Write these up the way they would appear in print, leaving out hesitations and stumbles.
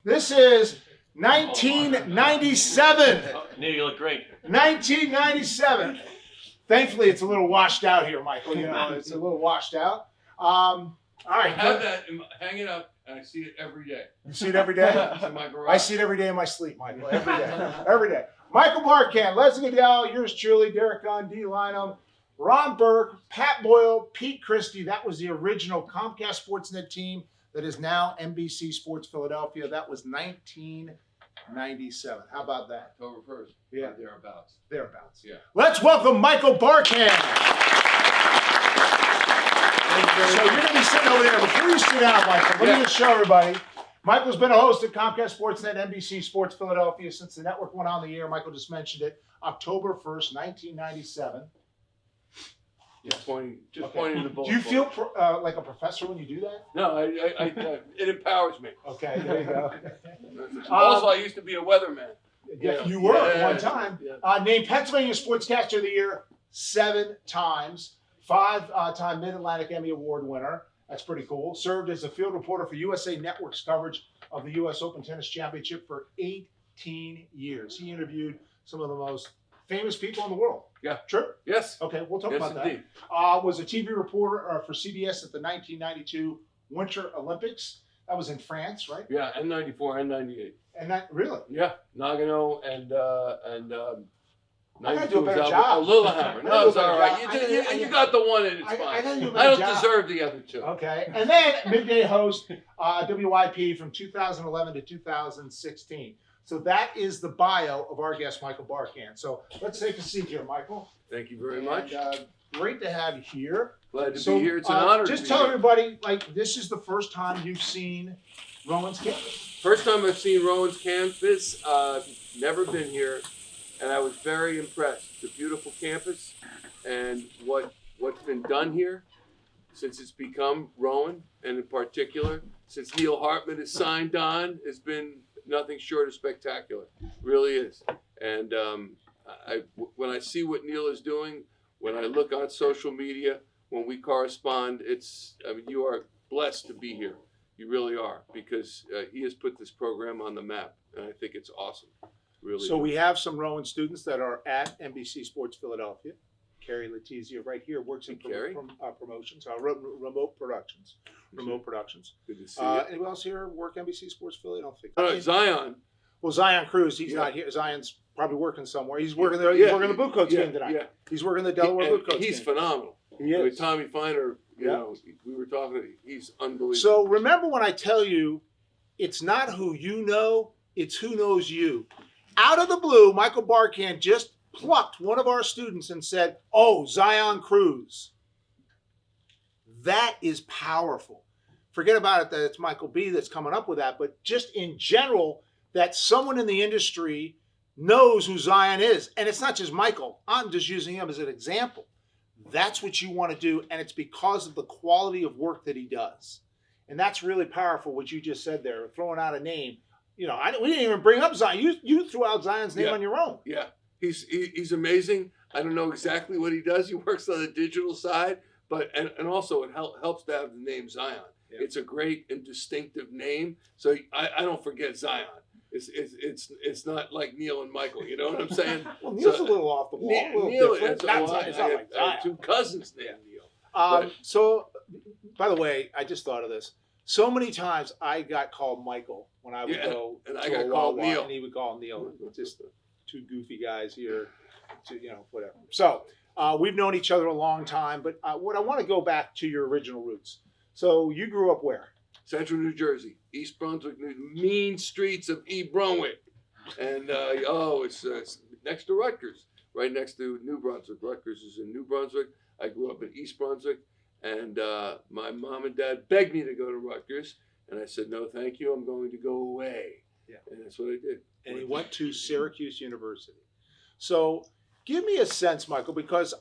This is 1997. Neil, you look great. 1997. Thankfully, it's a little washed out here, Michael. You know, it's a little washed out. All right. I have that hang it up, and I see it every day. You see it every day? It's in my garage. I see it every day in my sleep, Michael. Every day. Every day. Michael Barkann, Leslie Goodell, yours truly, Derek Gunn, D. Lynham, Ron Burke, Pat Boyle, Pete Christie. That was the original Comcast Sportsnet team that is now NBC Sports Philadelphia. That was 1997. How about that? October 1st. Yeah. Thereabouts. Thereabouts. Yeah. Let's welcome Michael Barkann. So you're going to be sitting over there. Before you sit down, Michael, let me just show everybody. Michael's been a host at Comcast Sportsnet, NBC Sports Philadelphia since the network went on the air. Michael just mentioned it. October 1st, 1997. Just pointing Okay. the bullet. Do you feel like a professor when you do that? No, it empowers me. Okay, there you go. Also, I used to be a weatherman. Yeah, you were at one Yeah. time. Yeah. Named Pennsylvania Sportscaster of the Year 7 times. 5-time Mid-Atlantic Emmy Award winner. That's pretty cool. Served as a field reporter for USA Network's coverage of the U.S. Open Tennis Championship for 18 years. He interviewed some of the most famous people in the world. Yeah. True? Yes. Okay, we'll talk Yes, about indeed. that. Was a TV reporter for CBS at the 1992 Winter Olympics. That was in France, right? Yeah, and 94 and 98. And that, really? Yeah, Nagano and I gotta 92 do a better was job. Lillehammer. I No, gotta it's do a all better right. job. You got the one, and it's I fine. gotta do a I better don't job. deserve the other two. Okay. And then midday host, WIP from 2011 to 2016. So that is the bio of our guest, Michael Barkann. So let's take a seat here, Michael. Thank you very much. Great to have you here. Glad to be here. It's an honor. Just to tell be here. everybody, like, this is the first time you've seen Rowan's campus. First time I've seen Rowan's campus. Never been here, and I was very impressed. It's a beautiful campus, and what's been done here since it's become Rowan, and in particular since Neil Hartman has signed on, has been nothing short of spectacular. Really is. And when I see what Neil is doing, when I look on social media, when we correspond, you are blessed to be here. You really are, because he has put this program on the map, and I think it's awesome. Really. So we have some Rowan students that are at NBC Sports Philadelphia. Carrie Letizia right here works in promotions, remote productions. Remote productions. Good to see you. Anyone else here work NBC Sports Philly? I don't think. Zion. Well, Zion Cruz, he's not here. Zion's probably working somewhere. He's working there. He's working the Blue Coats game tonight. Yeah. He's working the Delaware Blue Coats He's game. phenomenal. He is. With Tommy Feiner, you know, we were talking. He's unbelievable. So remember when I tell you, it's not who you know, it's who knows you. Out of the blue, Michael Barkann just plucked one of our students and said, "Oh, Zion Cruz." That is powerful. Forget about it that it's Michael B. that's coming up with that, but just in general, that someone in the industry knows who Zion is. And it's not just Michael. I'm just using him as an example. That's what you want to do, and it's because of the quality of work that he does. And that's really powerful, what you just said there, throwing out a name. You know, we didn't even bring up Zion. You threw out Zion's name on your own. Yeah, he's amazing. I don't know exactly what he does. He works on the digital side, but and also it helps to have the name Zion. Yeah. It's a great and distinctive name, so I don't forget Zion. It's not like Neil and Michael. You know what I'm saying? Well, Neil's a little off the wall. Neil, it's not like Zion. I have two cousins named Neil. So, by the way, I just thought of this. So many times I got called Michael when I would go and to I got a called Wawa, Neil, and he would call Neil. Just two goofy guys here, whatever. So we've known each other a long time, but what I want to go back to your original roots. So you grew up where? Central New Jersey, East Brunswick, mean streets of East Brunswick, and it's next to Rutgers, right next to New Brunswick. Rutgers is in New Brunswick. I grew up in East Brunswick, and my mom and dad begged me to go to Rutgers, and I said no, thank you. I'm going to go away. Yeah, and that's what I did. And he went to Syracuse University. So give me a sense, Michael, because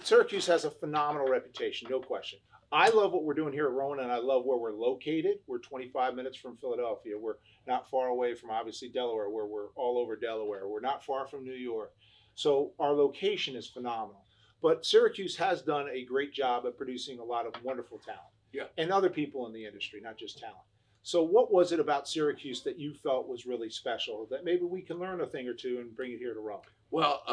Syracuse has a phenomenal reputation, no question. I love what we're doing here at Rowan, and I love where we're located. We're 25 minutes from Philadelphia. We're not far away from, obviously, Delaware, where we're all over Delaware. We're not far from New York. So our location is phenomenal. But Syracuse has done a great job at producing a lot of wonderful talent. Yeah. And other people in the industry, not just talent. So what was it about Syracuse that you felt was really special that maybe we can learn a thing or two and bring it here to Rome? Well,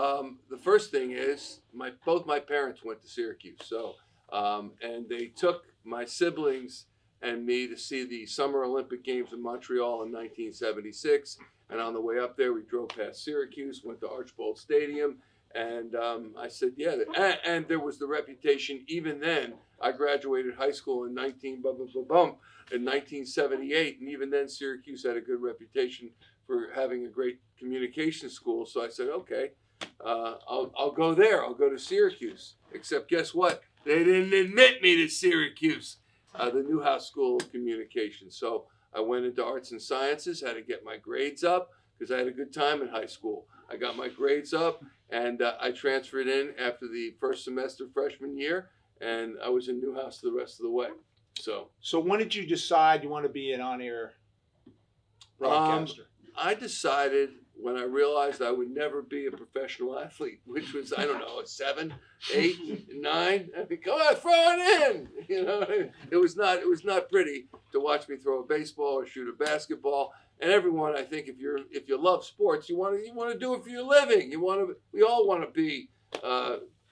the first thing is both my parents went to Syracuse, so and they took my siblings and me to see the Summer Olympic Games in Montreal in 1976. And on the way up there, we drove past Syracuse, went to Archbold Stadium, and I said, yeah. And there was the reputation even then. I graduated high school in 1978, and even then Syracuse had a good reputation for having a great communication school. So I said, okay, I'll go there. I'll go to Syracuse. Except guess what? They didn't admit me to Syracuse, the Newhouse School of Communication. So I went into arts and sciences, had to get my grades up because I had a good time in high school. I got my grades up, and I transferred in after the first semester freshman year, and I was in Newhouse the rest of the way. So when did you decide you want to be an on-air broadcaster? I decided when I realized I would never be a professional athlete, which was, I don't know, a 7, 8, 9. I mean, come on, throw it in. You know, it was not pretty to watch me throw a baseball or shoot a basketball. And everyone, I think, if you love sports, you want to do it for your living. We all want to be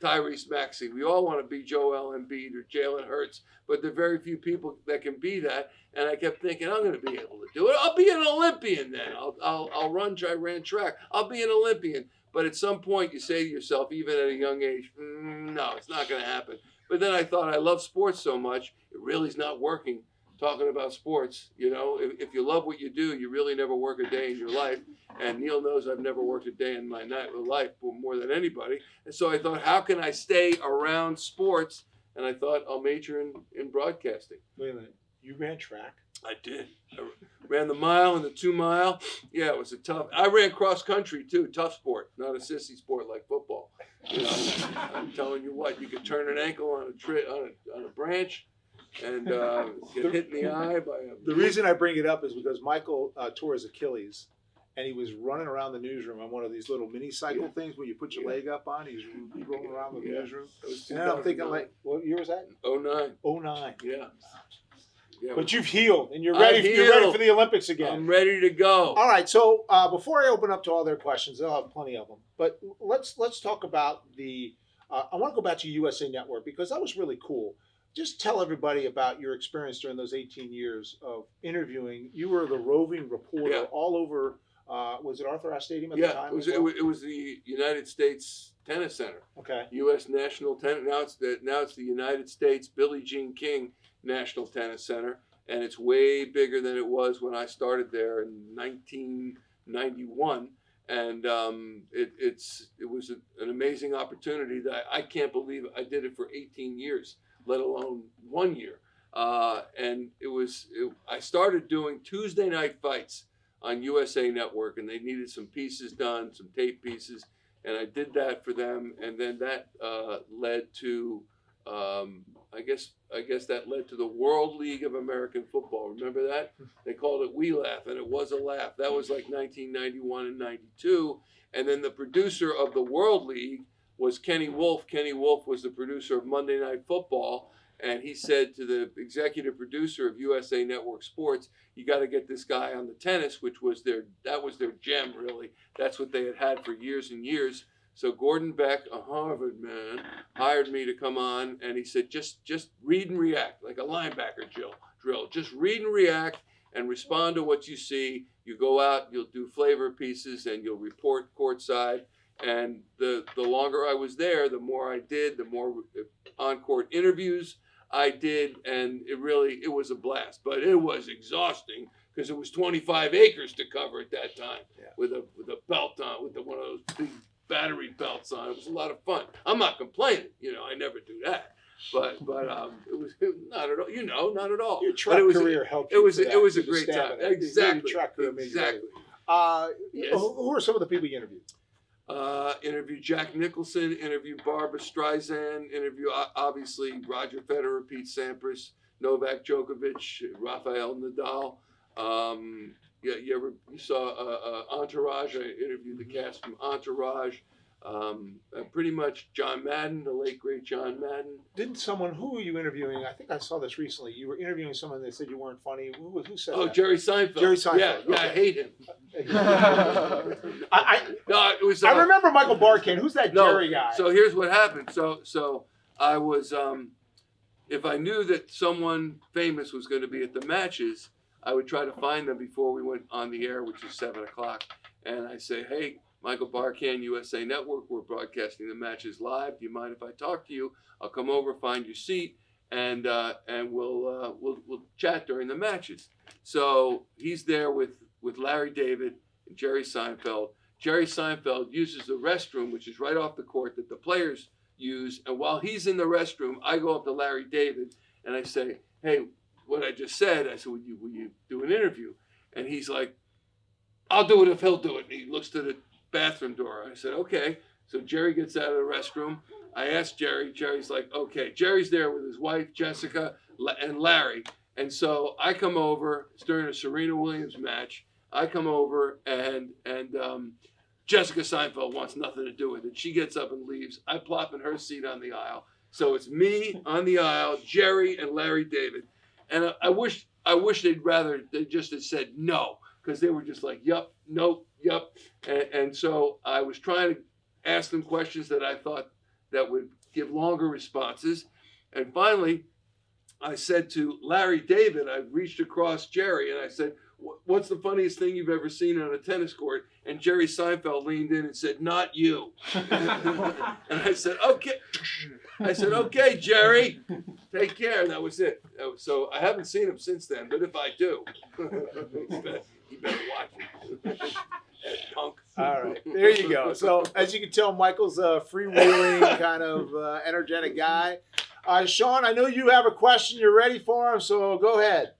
Tyrese Maxey. We all want to be Joel Embiid or Jalen Hurts, but there are very few people that can be that. And I kept thinking, I'm going to be able to do it. I'll be an Olympian then. I'll run. I ran track. I'll be an Olympian. But at some point, you say to yourself, even at a young age, no, it's not going to happen. But then I thought, I love sports so much, it really is not working talking about sports. You know, if you love what you do, you really never work a day in your life. And Neil knows I've never worked a day in my life more than anybody. And so I thought, how can I stay around sports? And I thought, I'll major in broadcasting. Wait a minute. You ran track? I did. I ran the mile and the 2 mile. Yeah, it was I ran cross country too. Tough sport, not a sissy sport like football. You know, I'm telling you what, you could turn an ankle on a branch and get hit in the eye by a... The reason I bring it up is because Michael tore his Achilles, and he was running around the newsroom on one of these little mini cycle things where you put your leg up on. He was rolling around the newsroom. And I'm thinking, like, what year was that? 09. 09. Yeah. Yeah, but you've healed, and you're ready. You're ready for the Olympics again. I'm ready to go. All right. So before I open up to all their questions, they'll have plenty of them. But let's talk about the. I want to go back to USA Network because that was really cool. Just tell everybody about your experience during those 18 years of interviewing. You were the roving reporter all over. Was it Arthur Ashe Stadium at the time? It was the United States Tennis Center. Okay. U.S. National Tennis. Now it's the United States Billie Jean King National Tennis Center, and it's way bigger than it was when I started there in 1991. And it was an amazing opportunity that I can't believe I did it for 18 years, let alone 1 year. And I started doing Tuesday night fights on USA Network, and they needed some pieces done, some tape pieces, and I did that for them. And then that led to I guess that led to the World League of American Football. Remember that? They called it We Laugh, and it was a laugh. That was like 1991 and 92. And then the producer of the World League was Kenny Wolf. Kenny Wolf was the producer of Monday Night Football, and he said to the executive producer of USA Network Sports, you got to get this guy on the tennis, which was their gem, really. That's what they had for years and years. So Gordon Beck, a Harvard man, hired me to come on, and he said, just read and react, like a linebacker drill. Just read and react and respond to what you see. You go out, you'll do flavor pieces, and you'll report courtside. And the longer I was there, the more I did, the more on-court interviews I did, and it was a blast. But it was exhausting because it was 25 acres to cover at that time with a belt on, with one of those big battery belts on. It was a lot of fun. I'm not complaining, I never do that. But it was not at all, not at all. Your track career helped you. It was a great time. Exactly. Exactly. Yes. Who are some of the people you interviewed? Interviewed Jack Nicholson, interviewed Barbra Streisand, interviewed obviously Roger Federer, Pete Sampras, Novak Djokovic, Rafael Nadal. You saw Entourage. I interviewed the cast from Entourage. Pretty much John Madden, the late great John Madden. Who were you interviewing? I think I saw this recently. You were interviewing someone that said you weren't funny. Who said that? Jerry Seinfeld. Jerry Seinfeld. Yeah, Okay. I hate him. It was. I remember Michael Barkann. Who's that Jerry guy? So here's what happened. So I was, if I knew that someone famous was going to be at the matches, I would try to find them before we went on the air, which is 7:00. And I say, hey, Michael Barkann, USA Network, we're broadcasting the matches live. Do you mind if I talk to you? I'll come over, find your seat, and we'll chat during the matches. So he's there with Larry David and Jerry Seinfeld. Jerry Seinfeld uses the restroom, which is right off the court that the players use. And while he's in the restroom, I go up to Larry David and I say, hey, what I just said, I said, will you do an interview? And he's like, I'll do it if he'll do it. And he looks to the bathroom door. I said, okay. So Jerry gets out of the restroom. I asked Jerry. Jerry's like, okay. Jerry's there with his wife, Jessica, and Larry. And so I come over. It's during a Serena Williams match. I come over and Jessica Seinfeld wants nothing to do with it. She gets up and leaves. I plop in her seat on the aisle. So it's me on the aisle, Jerry and Larry David. And I wish they just had said no, because they were just like, yup, nope, yup. And so I was trying to ask them questions that I thought that would give longer responses. And finally, I said to Larry David, I reached across Jerry and I said, what's the funniest thing you've ever seen on a tennis court? And Jerry Seinfeld leaned in and said, not you. And I said, okay. Okay, Jerry, take care. And that was it. So I haven't seen him since then, but if I do, you better watch it. Punk. All right, there you go. So as you can tell, Michael's a freewheeling kind of energetic guy. Sean, I know you have a question. You're ready for him, so go ahead.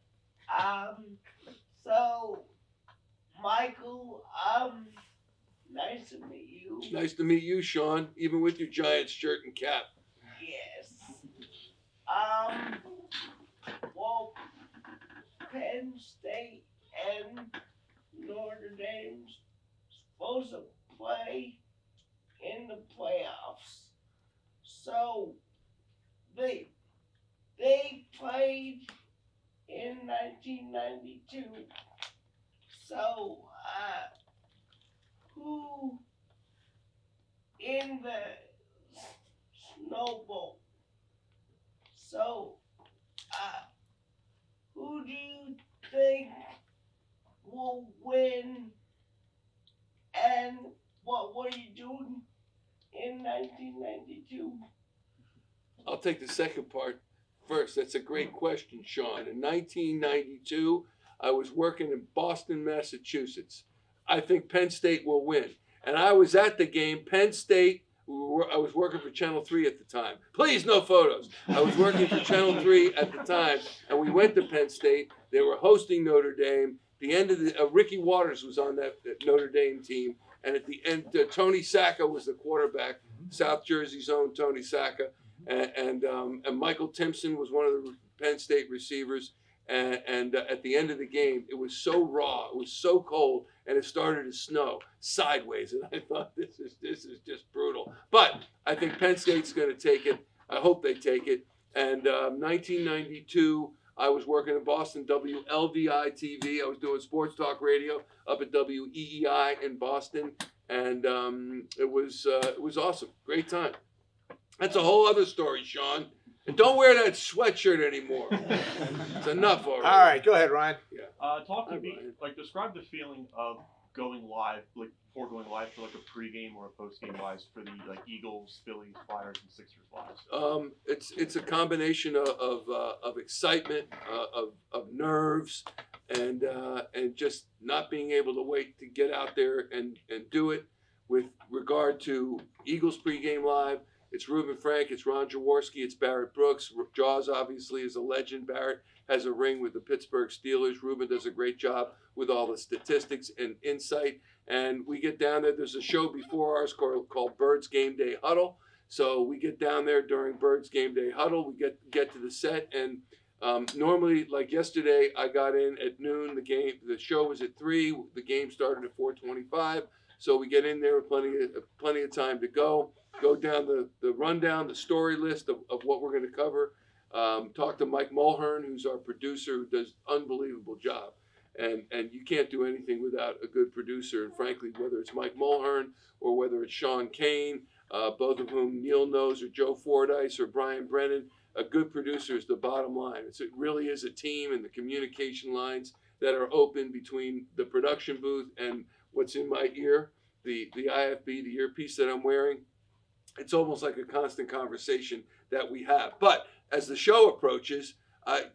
So, Michael, nice to meet you. Nice to meet you, Sean, even with your Giants shirt and cap. Yes. Well, Penn State and Notre Dame's supposed to play in the playoffs. So, they played in 1992. So, who in the Snow Bowl? So, who do you think will win? And what were you doing in 1992? I'll take the second part first. That's a great question, Sean. In 1992, I was working in Boston, Massachusetts. I think Penn State will win. And I was at the game. Penn State, I was working for Channel 3 at the time. Please, no photos. I was working for Channel 3 at the time, and we went to Penn State. They were hosting Notre Dame. The end of the Ricky Waters was on that Notre Dame team. And at the end, Tony Sacca was the quarterback, South Jersey's own Tony Sacca. And Michael Timpson was one of the Penn State receivers. And at the end of the game, it was so raw, it was so cold, and it started to snow sideways. And I thought, this is just brutal. But I think Penn State's going to take it. I hope they take it. And 1992, I was working in Boston, WLVI TV. I was doing sports talk radio up at WEEI in Boston, and it was awesome, great time. That's a whole other story, Sean. And don't wear that sweatshirt anymore. It's enough already. All right, go ahead, Ryan. Yeah. Talk to me, describe the feeling of going live, before going live for a pregame or a postgame live for the Eagles, Phillies, Flyers, and Sixers lives. It's a combination of excitement, of nerves, and just not being able to wait to get out there and do it. With regard to Eagles pregame live, it's Reuben Frank, it's Ron Jaworski, it's Barrett Brooks. Jaws obviously is a legend. Barrett has a ring with the Pittsburgh Steelers. Reuben does a great job with all the statistics and insight. And we get down there. There's a show before ours called Birds Game Day Huddle. So we get down there during Birds Game Day Huddle. We get to the set, and normally, like yesterday, I got in at noon. The show was at 3. The game started at 4:25. So we get in there with plenty of time to go down the rundown, the story list of what we're going to cover. Talk to Mike Mulhern, who's our producer, who does an unbelievable job. And you can't do anything without a good producer. And frankly, whether it's Mike Mulhern or whether it's Sean Kane, both of whom Neil knows, or Joe Fordyce or Brian Brennan, a good producer is the bottom line. It really is a team, and the communication lines that are open between the production booth and what's in my ear, the IFB, the earpiece that I'm wearing. It's almost like a constant conversation that we have. But as the show approaches, I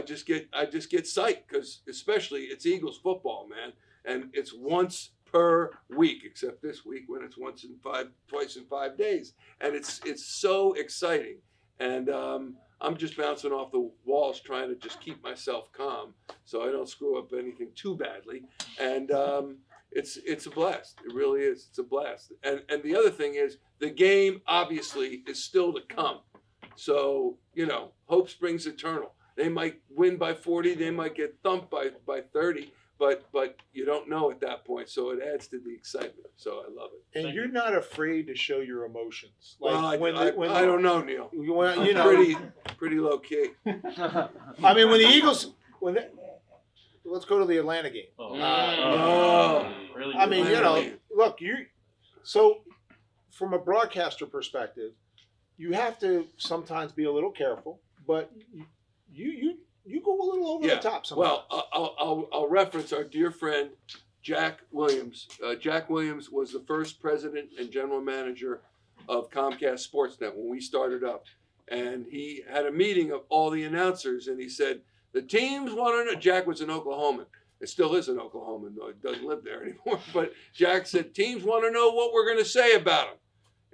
just get psyched, because especially it's Eagles football, man, and it's once per week, except this week when it's twice in 5 days, and it's so exciting. And I'm just bouncing off the walls trying to just keep myself calm so I don't screw up anything too badly. And it's a blast. It really is. It's a blast. And the other thing is, the game obviously is still to come. So, hope springs eternal. They might win by 40. They might get thumped by 30. But you don't know at that point, so it adds to the excitement. So I love it. And you're not afraid to show your emotions. Like I don't know, Neil. Pretty low key. I mean, when the Eagles, let's go to the Atlanta game. Really? I mean, look, so from a broadcaster perspective, you have to sometimes be a little careful, but you go a little over the top sometimes. Well, I'll reference our dear friend Jack Williams. Jack Williams was the first president and general manager of Comcast Sportsnet when we started up, and he had a meeting of all the announcers, and he said, the teams want to know. Jack was an Oklahoman. It still is an Oklahoman, though he doesn't live there anymore. But Jack said, teams want to know what we're going to say about him.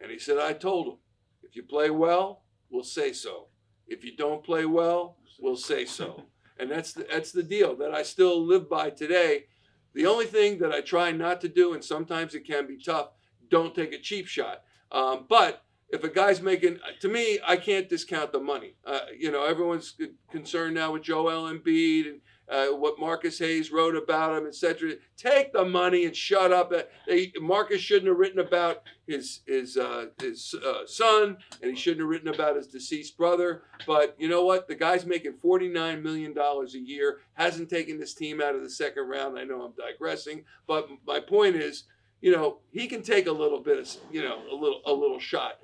And he said, I told them, if you play well, we'll say so. If you don't play well, we'll say so. And that's the deal that I still live by today. The only thing that I try not to do, and sometimes it can be tough, don't take a cheap shot. But if a guy's making, to me, I can't discount the money. Everyone's concerned now with Joel Embiid and what Marcus Hayes wrote about him, etc. Take the money and shut up. Marcus shouldn't have written about his son, and he shouldn't have written about his deceased brother. But you know what? The guy's making $49 million a year, hasn't taken this team out of the second round. I know I'm digressing, but my point is, he can take a little bit of, a little shot.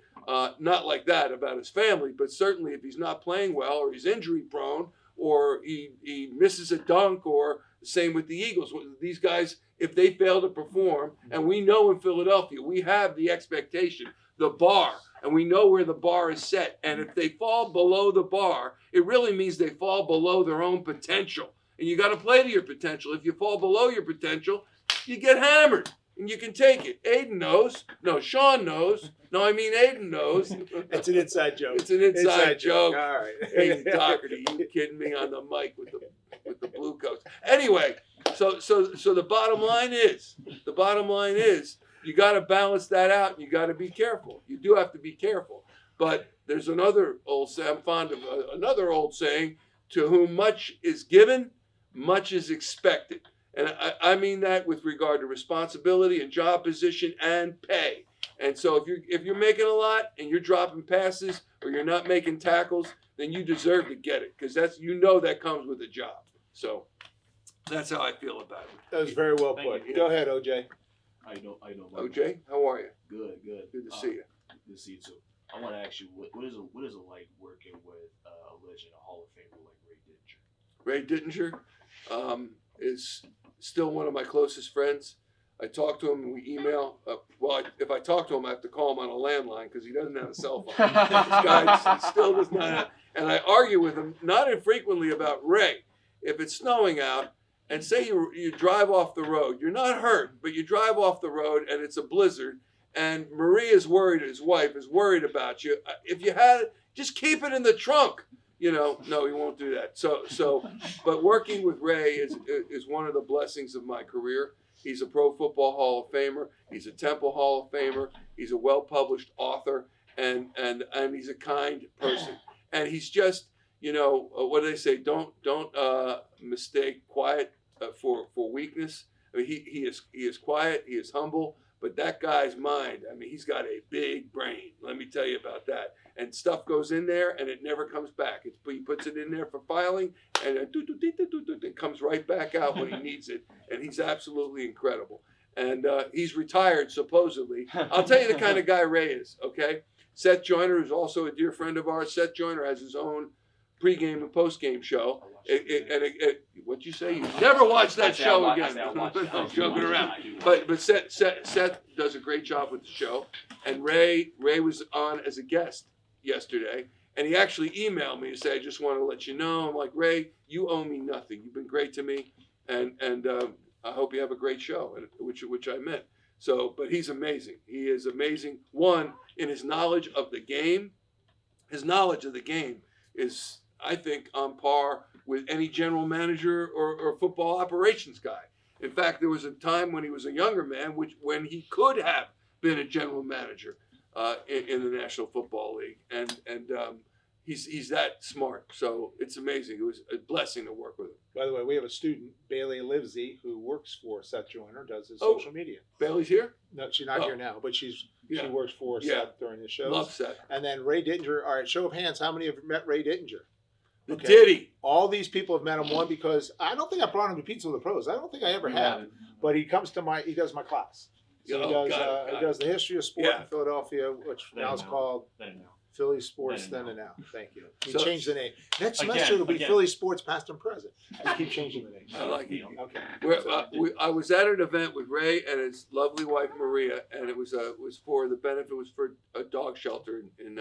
Not like that about his family, but certainly if he's not playing well, or he's injury prone, or he misses a dunk, or the same with the Eagles. These guys, if they fail to perform, and we know in Philadelphia, we have the expectation, the bar, and we know where the bar is set. And if they fall below the bar, it really means they fall below their own potential. And you got to play to your potential. If you fall below your potential, you get hammered. And you can take it. Aiden knows. No, Sean knows. No, I mean Aiden knows. It's an inside joke. It's an inside joke. All right. Aiden Doherty, you kidding me, on the mic with the blue coats. Anyway, so the bottom line is you got to balance that out, and you got to be careful. You do have to be careful. But there's another old saying. I'm fond of another old saying: to whom much is given, much is expected. And I mean that with regard to responsibility and job position and pay. And so if you're making a lot and you're dropping passes, or you're not making tackles, then you deserve to get it, because that comes with a job. So that's how I feel about it. That was very well Thank put. you. Go ahead, OJ. I know. OJ, how are you? Good. Good to see you. Good to see you too. I want to ask you, what is it like working with a legend, a Hall of Famer like Ray Dittinger? Ray Dittinger is still one of my closest friends. I talk to him and we email. If I talk to him, I have to call him on a landline because he doesn't have a cell phone. This guy still does not have. And I argue with him not infrequently about Ray. If it's snowing out, and say you drive off the road, you're not hurt, but you drive off the road and it's a blizzard, and Maria's worried, his wife is worried about you. If you had it, just keep it in the trunk. No, he won't do that. But working with Ray is one of the blessings of my career. He's a Pro Football Hall of Famer. He's a Temple Hall of Famer. He's a well-published author, and he's a kind person. And he's just, what do they say? Don't mistake quiet for weakness. I mean, he is quiet. He is humble, But that guy's mind, I mean, he's got a big brain. Let me tell you about that. And stuff goes in there, and it never comes back. He puts it in there for filing, and it comes right back out when he needs it. And he's absolutely incredible. And he's retired, supposedly. I'll tell you the kind of guy Ray is, okay? Seth Joyner, who's also a dear friend of ours. Seth Joyner has his own pregame and postgame show. What'd you say? You never watched that show again. I'm joking around. But Seth does a great job with the show. And Ray was on as a guest yesterday. And he actually emailed me to say, I just want to let you know. I'm like, Ray, you owe me nothing. You've been great to me. And I hope you have a great show, which I meant. So, but he's amazing. He is amazing. One, in his knowledge of the game. His knowledge of the game is, I think, on par with any general manager or football operations guy. In fact, there was a time when he was a younger man, when he could have been a general manager in the National Football League, and he's that smart. So it's amazing. It was a blessing to work with him. By the way, we have a student, Bailey Livesey, who works for Seth Joyner, does his social media. Bailey's here? No, she's not here now, but she works for Seth during the shows. Love Seth. And then Ray Dittinger. All right, show of hands, how many have met Ray Dittinger? The Diddy. All these people have met him. One, because I don't think I brought him to Pizza with the Pros. I don't think I ever have. But he comes to he does my class. So he does the history of sport in Philadelphia, which now is called Phillies Sports Then and Now. Thank you. He changed the name. Next semester it'll be Phillies Sports Past and Present. I keep changing the name. I like it. Okay. I was at an event with Ray and his lovely wife Maria, and it was for the benefit was for a dog shelter in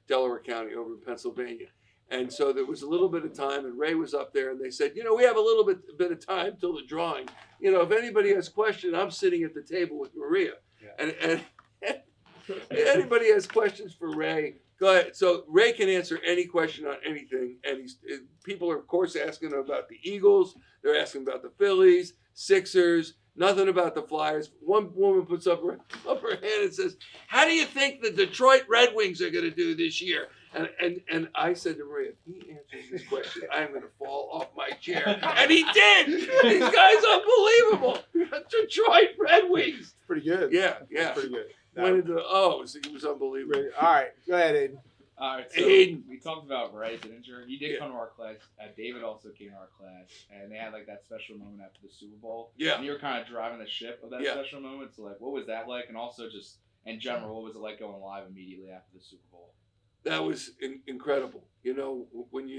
Delaware County over in Pennsylvania. And so there was a little bit of time, and Ray was up there, and they said, we have a little bit of time till the drawing. If anybody has questions, I'm sitting at the table with Maria. Yeah. And anybody has questions for Ray, go ahead. So Ray can answer any question on anything, and people are, of course, asking him about the Eagles. They're asking about the Phillies, Sixers, nothing about the Flyers. One woman puts up her hand and says, how do you think the Detroit Red Wings are going to do this year? And I said to Maria, if he answers this question, I'm going to fall off my chair. And he did. These guys unbelievable. Detroit Red Wings. Pretty good. Yeah. That's pretty good. Went into the O's. He was unbelievable. All right. Go ahead, Aiden. All right, so Aiden. we talked about Ray Dittinger. He did come to our class. David also came to our class, and they had like that special moment after the Super Bowl. Yeah. And you were kind of driving the ship of that special moment. So, like, what was that like? And also, just in general, what was it like going live immediately after the Super Bowl? That was incredible. When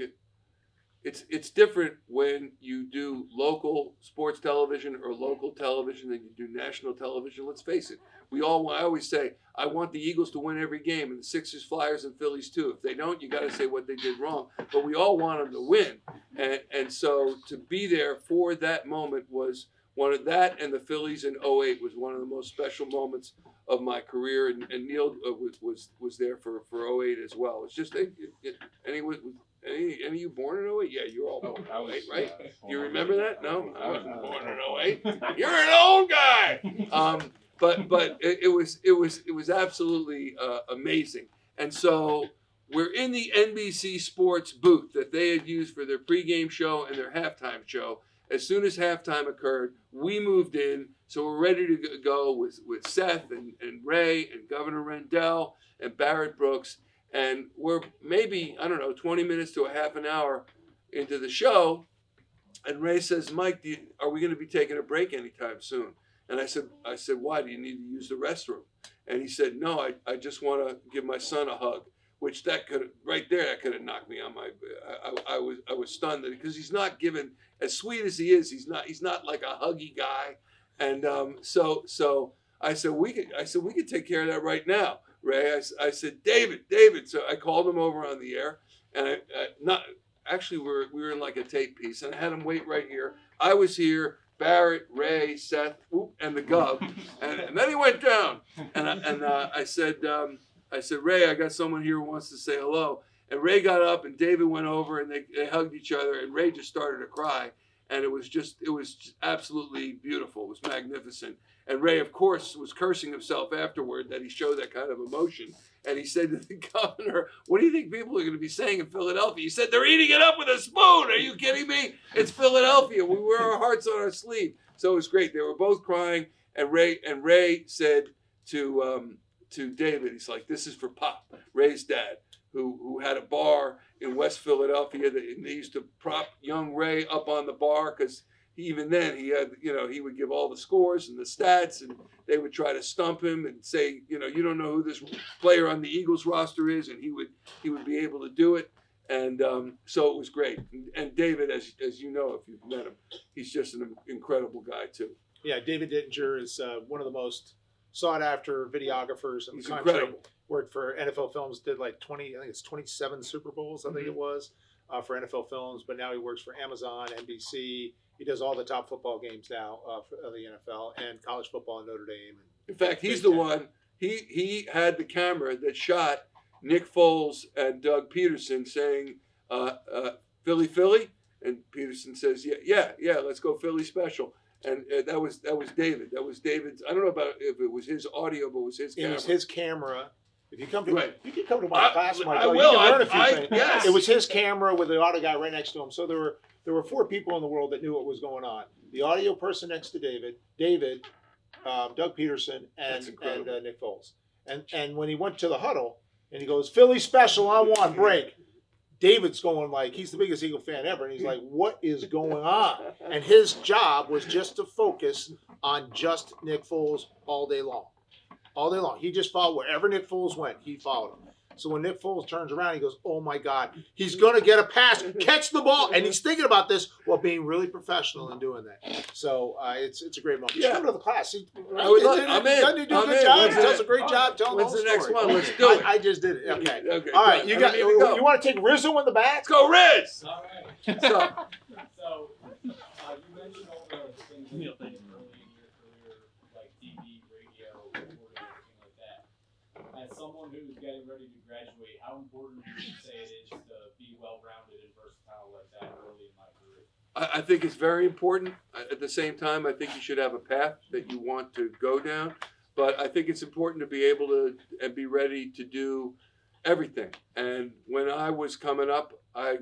it's different when you do local sports television or local television than you do national television. Let's face it. I always say, I want the Eagles to win every game, and the Sixers, Flyers, and Phillies too. If they don't, you got to say what they did wrong. But we all want them to win. And so to be there for that moment was one of that, and the Phillies in 2008 was one of the most special moments of my career. And Neil was there for 2008 as well. It's just, any of you born in 2008? Yeah, you're all born in 2008, right? You remember that? No? I wasn't born in 2008. You're an old guy! But it was absolutely amazing. And so we're in the NBC Sports booth that they had used for their pregame show and their halftime show. As soon as halftime occurred, we moved in. So we're ready to go with Seth and Ray and Governor Rendell and Barrett Brooks. And we're maybe, 20 minutes to a half an hour into the show. And Ray says, Mike, are we going to be taking a break anytime soon? And I said, why? Do you need to use the restroom? And he said, no, I just want to give my son a hug. Which that could have knocked me on my. I was stunned because he's not given, as sweet as he is. He's not like a huggy guy. And so I said we could take care of that right now, Ray. I said David. So I called him over on the air, and we were in like a tape piece, and I had him wait right here. I was here. Barrett, Ray, Seth, and the Gov, and then he went down, and I said, Ray, I got someone here who wants to say hello, and Ray got up, and David went over, and they hugged each other, and Ray just started to cry, and it was just absolutely beautiful. It was magnificent, and Ray, of course, was cursing himself afterward that he showed that kind of emotion. And he said to the governor, what do you think people are going to be saying in Philadelphia? He said, they're eating it up with a spoon. Are you kidding me? It's Philadelphia. We wear our hearts on our sleeve. So it was great. They were both crying. And Ray said to David, he's like, "This is for Pop, Ray's dad, who had a bar in West Philadelphia. They used to prop young Ray up on the bar because even then he had, he would give all the scores and the stats, and they would try to stump him and say, you don't know who this player on the Eagles roster is, and he would be able to do it. And so it was great. And David, as you know, if you've met him, he's just an incredible guy too. Yeah, David Dittinger is one of the most sought after videographers in the He's country. incredible. Worked for NFL Films, did like 27 Super Bowls, I think it was, for NFL Films. But now he works for Amazon, NBC. He does all the top football games now for the NFL and college football in Notre Dame. In fact, he's the one. He had the camera that shot Nick Foles and Doug Peterson saying, "Philly, Philly," and Peterson says, "Yeah, let's go Philly special." And that was David. That was David's. I don't know about if it was his audio, but it was his camera. It was his camera. If you come to you can come to I my class, Michael. I You will. can learn a few things. Yes. It was his camera with the audio guy right next to him. So there were 4 people in the world that knew what was going on. The audio person next to David, Doug Peterson, and Nick Foles. And when he went to the huddle and he goes, "Philly special on 1 break," David's going like, he's the biggest Eagle fan ever, and he's like, "What is going on?" And his job was just to focus on just Nick Foles all day long. All day long. He just followed wherever Nick Foles went, he followed him. So when Nick Foles turns around, he goes, "Oh my God, he's going to get a pass, catch the ball." And he's thinking about this while being really professional in doing that. So it's a great moment. Yeah. Come to the class. I would love. I'm in. Doesn't he do a I'm good in. job? When's He does the- a great job telling the When's whole the next story. one? Let's do it. I just did it. Okay. Okay. All right. good. You I got. don't need to go. You want to take Rizzo in the back? Let's go, Riz. All right. So, So, you mentioned all the things that you did early in your career, like TV, radio, reporting, everything like that. As someone who's getting ready to graduate, how important would you say it is to be well-rounded and versatile like that early in my career? I think it's very important. At the same time, I think you should have a path that you want to go down. But I think it's important to be able to and be ready to do everything. And when I was coming up, I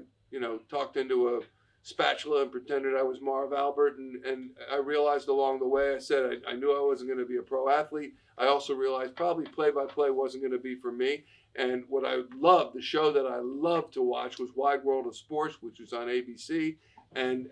talked into a spatula and pretended I was Marv Albert. And I realized along the way, I said I knew I wasn't going to be a pro athlete. I also realized probably play-by-play wasn't going to be for me. And what I loved, the show that I loved to watch was Wide World of Sports, which was on ABC. And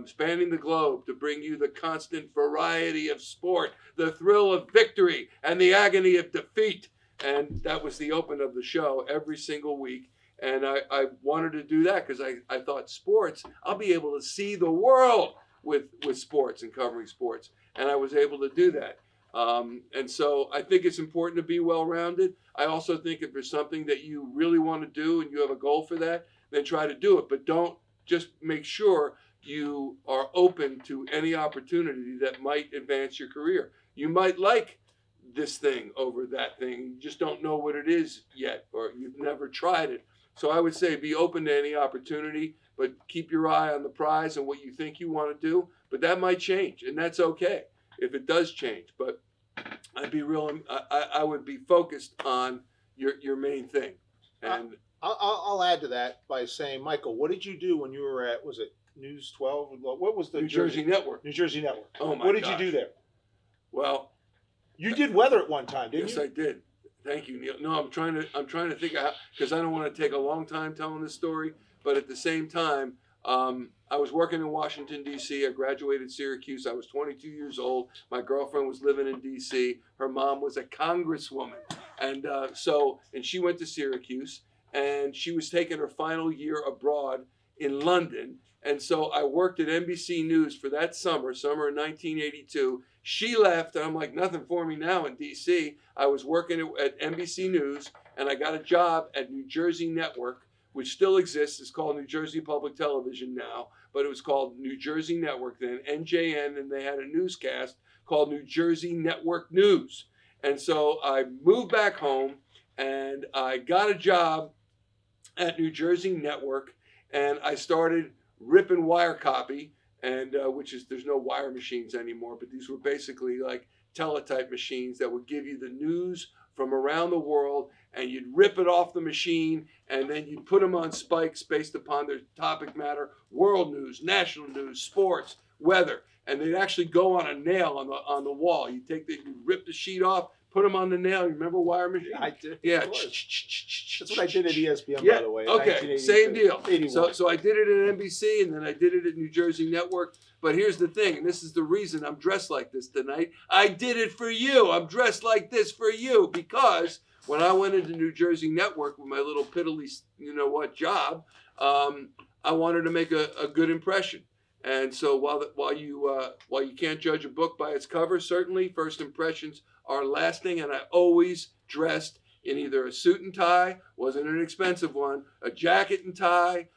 spanning the globe to bring you the constant variety of sport, the thrill of victory, and the agony of defeat. And that was the open of the show every single week. And I wanted to do that because I thought sports, I'll be able to see the world with sports and covering sports. And I was able to do that. And so I think it's important to be well-rounded. I also think if there's something that you really want to do and you have a goal for that, then try to do it. But don't just make sure you are open to any opportunity that might advance your career. You might like this thing over that thing. You just don't know what it is yet, or you've never tried it. So I would say be open to any opportunity, but keep your eye on the prize and what you think you want to do. But that might change, and that's okay if it does change. But I would be focused on your main thing. And I'll add to that by saying, Michael, what did you do when you were at, was it News 12? What was the New Jersey Network. New Jersey Network. Oh my What did gosh. you do there? Well, You did weather at one time, didn't yes, you? I did. Thank you, Neil. No, I'm trying to think out because I don't want to take a long time telling this story. But at the same time, I was working in Washington, D.C. I graduated Syracuse. I was 22 years old. My girlfriend was living in D.C. Her mom was a congresswoman, and she went to Syracuse, and she was taking her final year abroad in London. And so I worked at NBC News for that summer of 1982. She left, and I'm like, nothing for me now in D.C. I was working at NBC News, and I got a job at New Jersey Network, which still exists. It's called New Jersey Public Television now, but it was called New Jersey Network then, NJN, and they had a newscast called New Jersey Network News. And so I moved back home, and I got a job at New Jersey Network, and I started ripping wire copy, and there's no wire machines anymore, but these were basically like teletype machines that would give you the news from around the world, and you'd rip it off the machine, and then you'd put them on spikes based upon their topic matter: world news, national news, sports, weather, and they'd actually go on a nail on the wall. You rip the sheet off, put them on the nail. You remember wire machine? I did. Yeah. That's what I did at ESPN, Yeah. by the way. in Okay. Same 1982. deal. 81. So I did it at NBC, and then I did it at New Jersey Network. But here's the thing, and this is the reason I'm dressed like this tonight. I did it for you. I'm dressed like this for you because when I went into New Jersey Network with my little piddly, job, I wanted to make a good impression. And so while you can't judge a book by its cover, certainly first impressions are lasting. And I always dressed in either a suit and tie, wasn't an expensive one, a jacket and tie,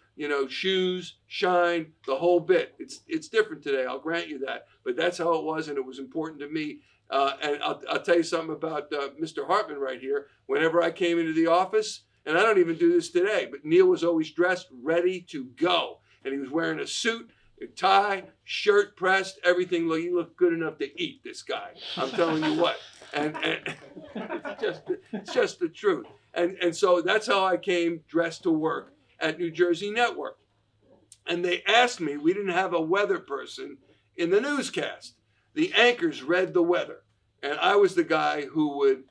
shoes, shine, the whole bit. It's different today, I'll grant you that. But that's how it was, and it was important to me. And I'll tell you something about Mr. Hartman right here. Whenever I came into the office, and I don't even do this today, but Neil was always dressed ready to go. And he was wearing a suit, a tie, shirt pressed, everything. Look, he looked good enough to eat, this guy. I'm telling you what. And it's just the truth. And so that's how I came dressed to work at New Jersey Network. And they asked me, we didn't have a weather person in the newscast. The anchors read the weather. And I was the guy who would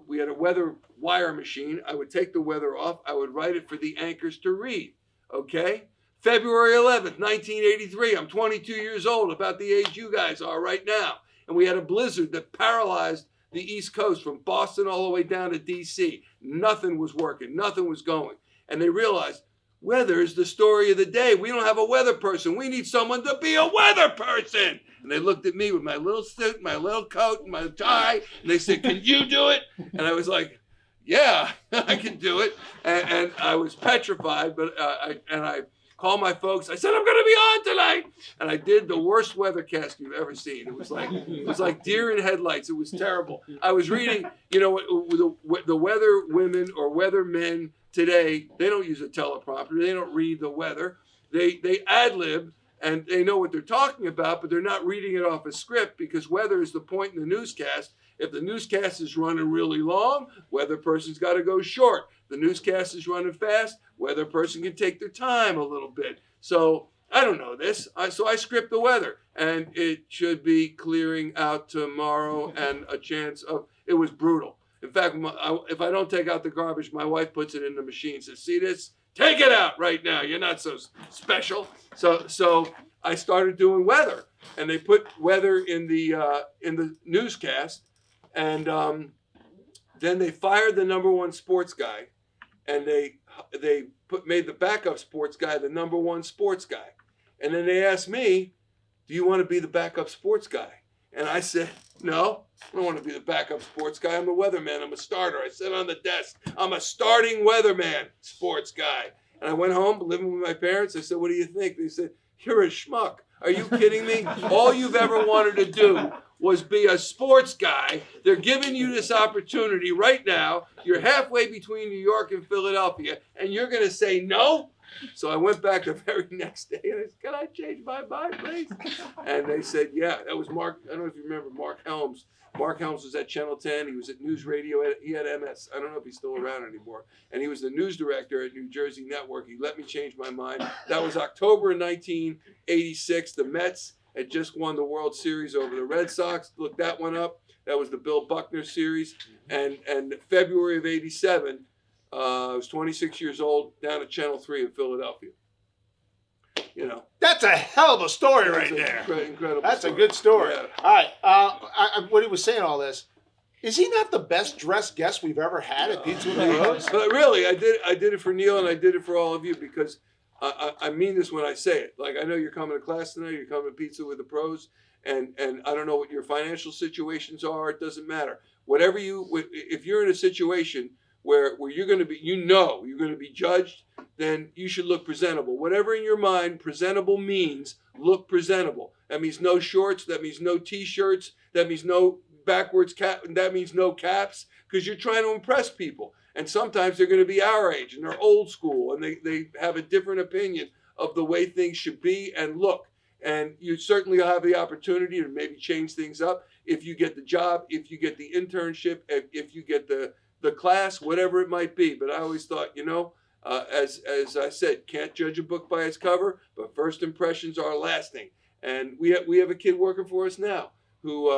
we had a weather wire machine. I would take the weather off. I would write it for the anchors to read. Okay? February 11th, 1983. I'm 22 years old, about the age you guys are right now. And we had a blizzard that paralyzed the East Coast from Boston all the way down to D.C. Nothing was working. Nothing was going. And they realized, weather is the story of the day. We don't have a weather person. We need someone to be a weather person. And they looked at me with my little suit, my little coat, and my tie. And they said, can you do it? And I was like, yeah, I can do it. And I was petrified, but I called my folks. I said, I'm going to be on tonight. And I did the worst weathercast you've ever seen. It was like deer in headlights. It was terrible. I was reading, the weather women or weather men today, they don't use a teleprompter. They don't read the weather. They ad-lib, and they know what they're talking about, but they're not reading it off a script because weather is the point in the newscast. If the newscast is running really long, weather person's got to go short. The newscast is running fast, weather person can take their time a little bit. So I don't know this. So I script the weather, and it should be clearing out tomorrow, and a chance of, it was brutal. In fact, if I don't take out the garbage, my wife puts it in the machine. Says, see this? Take it out right now. You're not so special. So I started doing weather, and they put weather in the newscast, and then they fired the number one sports guy, and they made the backup sports guy the number one sports guy, and then they asked me, do you want to be the backup sports guy? And I said, no, I don't want to be the backup sports guy. I'm a weatherman. I'm a starter. I sit on the desk. I'm a starting weatherman, sports guy. And I went home living with my parents. I said, what do you think? They said, you're a schmuck. Are you kidding me? All you've ever wanted to do was be a sports guy. They're giving you this opportunity right now. You're halfway between New York and Philadelphia, and you're going to say no? So I went back the very next day, and I said, can I change my mind, please? And they said, yeah. That was Mark. I don't know if you remember Mark Helms. Mark Helms was at Channel 10. He was at News Radio. He had MS. I don't know if he's still around anymore. And he was the news director at New Jersey Network. He let me change my mind. That was October 1986. The Mets had just won the World Series over the Red Sox. Look that one up. That was the Bill Buckner series. And February of 87, I was 26 years old, down at Channel 3 in Philadelphia. That's a hell of a story right there. Incredible. That's story. a good story. Yeah. All right. When he was saying all this, is he not the best dressed guest we've ever had at Pizza with Neil? But really, I did it for Neil, and I did it for all of you because I mean this when I say it. Like, I know you're coming to class tonight. You're coming to Pizza with the Pros, and I don't know what your financial situations are. It doesn't matter. Whatever if you're in a situation where you're going to be, you're going to be judged, then you should look presentable. Whatever in your mind presentable means, look presentable. That means no shorts. That means no T-shirts. That means no backwards cap. That means no caps, because you're trying to impress people. And sometimes they're going to be our age, and they're old school, and they have a different opinion of the way things should be and look. And you certainly have the opportunity to maybe change things up if you get the job, if you get the internship, if you get the class, whatever it might be. But I always thought, as I said, can't judge a book by its cover, but first impressions are lasting. And we have a kid working for us now who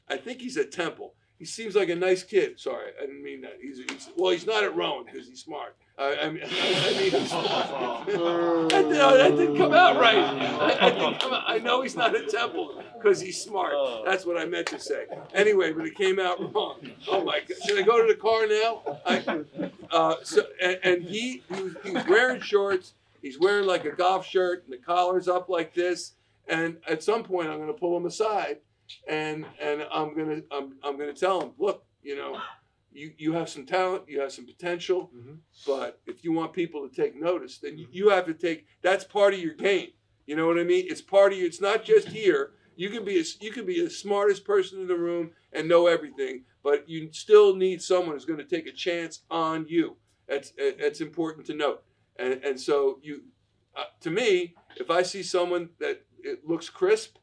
I think he's at Temple. He seems like a nice kid. Sorry, I didn't mean that. He's not at Rowan because he's smart. I mean, he's smart. That didn't come out right. I know he's not at Temple because he's smart. That's what I meant to say. Anyway, but it came out wrong. Oh my God! Should I go to the car now? He's wearing shorts. He's wearing like a golf shirt, and the collar's up like this. And at some point, I'm going to pull him aside. And I'm gonna tell him, look, you have some talent, you have some potential, but if you want people to take notice, then you have to take. That's part of your game. You know what I mean? It's part of you. It's not just here. You can be the smartest person in the room and know everything, but you still need someone who's going to take a chance on you. That's important to note. And so to me, if I see someone that it looks crisp.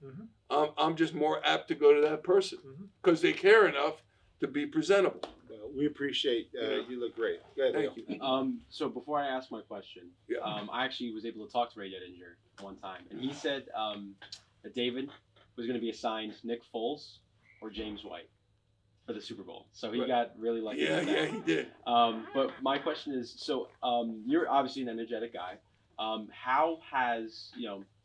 I'm just more apt to go to that person because they care enough to be presentable. Well, we appreciate you look great. Go ahead, Thank Leo. you. So before I ask my question, I actually was able to talk to Ray Dedinger one time, and he said that David was going to be assigned Nick Foles or James White for the Super Bowl. So he got really lucky. Yeah, he did. But my question is, so you're obviously an energetic guy. How has,